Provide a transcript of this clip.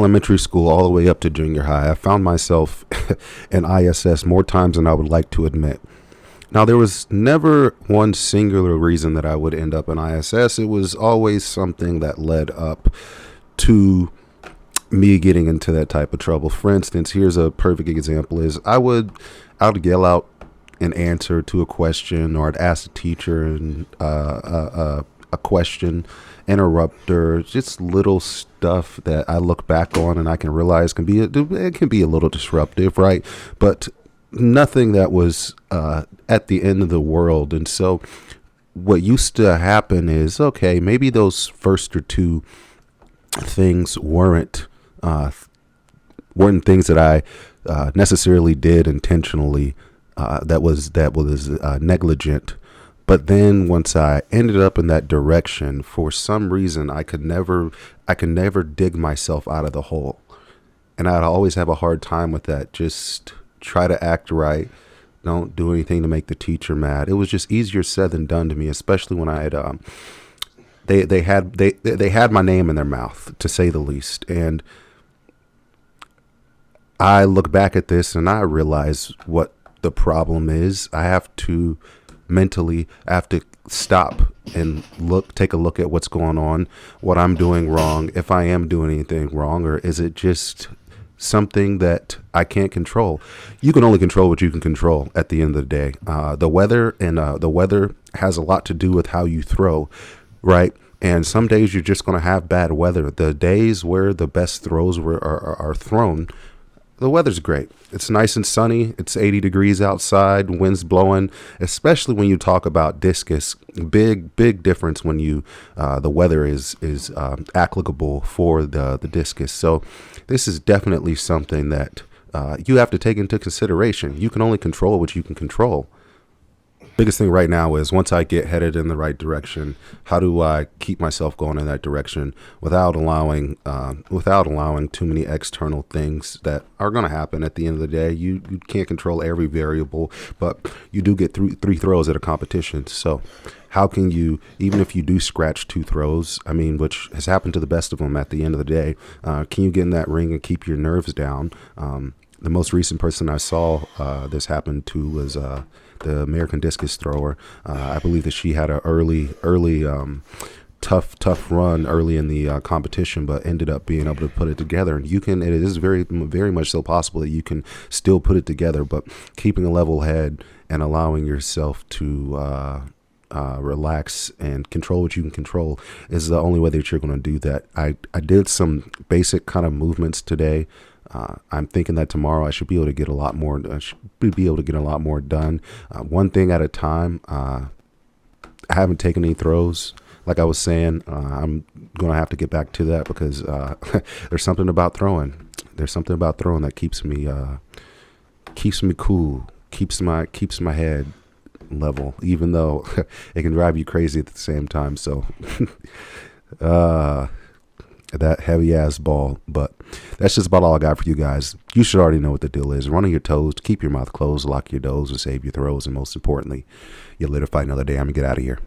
elementary school all the way up to junior high, I found myself in ISS more times than I would like to admit. Now, there was never one singular reason that I would end up in ISS. It was always something that led up to me getting into that type of trouble. For instance, here's a perfect example: is I would yell out an answer to a question, or I'd ask the teacher and a question, interrupt her. Just little stuff that I look back on and I can realize it can be a little disruptive, right? But nothing that was at the end of the world. And so what used to happen is, okay, maybe those first or two things weren't things that I necessarily did intentionally, that was negligent. But then once I ended up in that direction, for some reason I could never dig myself out of the hole, and I'd always have a hard time with that. Just try to act right, don't do anything to make the teacher mad. It was just easier said than done to me, especially when I had they had my name in their mouth, to say the least. And I look back at this and I realize what the problem is. I have to stop and take a look at what's going on, what I'm doing wrong, if I am doing anything wrong, or is it just something that I can't control. You can only control what you can control at the end of the day. The weather has a lot to do with how you throw, right? And some days you're just going to have bad weather. The days where the best throws are thrown, the weather's great. It's nice and sunny. It's 80 degrees outside, wind's blowing, especially when you talk about discus. Big difference when the weather is applicable for the discus. So this is definitely something that you have to take into consideration. You can only control what you can control. Biggest thing right now is, once I get headed in the right direction, how do I keep myself going in that direction without allowing too many external things that are going to happen at the end of the day. You can't control every variable, but you do get three throws at a competition. So how can you, even if you do scratch 2 throws, which has happened to the best of them at the end of the day, can you get in that ring and keep your nerves down? The most recent person I saw this happen to was the American discus thrower. I believe that she had an early tough run early in the competition, but ended up being able to put it together. And it is very, very much so possible that you can still put it together, but keeping a level head and allowing yourself to relax and control what you can control is the only way that you're going to do that. I did some basic kind of movements today. I'm thinking that tomorrow I should be able to get a lot more. Done, one thing at a time. I haven't taken any throws, like I was saying. I'm gonna have to get back to that because there's something about throwing. There's something about throwing that keeps me cool, keeps my head level, even though it can drive you crazy at the same time. So. That heavy ass ball. But that's just about all I got for you guys. You should already know what the deal is. Run on your toes, keep your mouth closed, lock your doors, and save your throws. And most importantly, you'll live to fight another day. I'm gonna get out of here.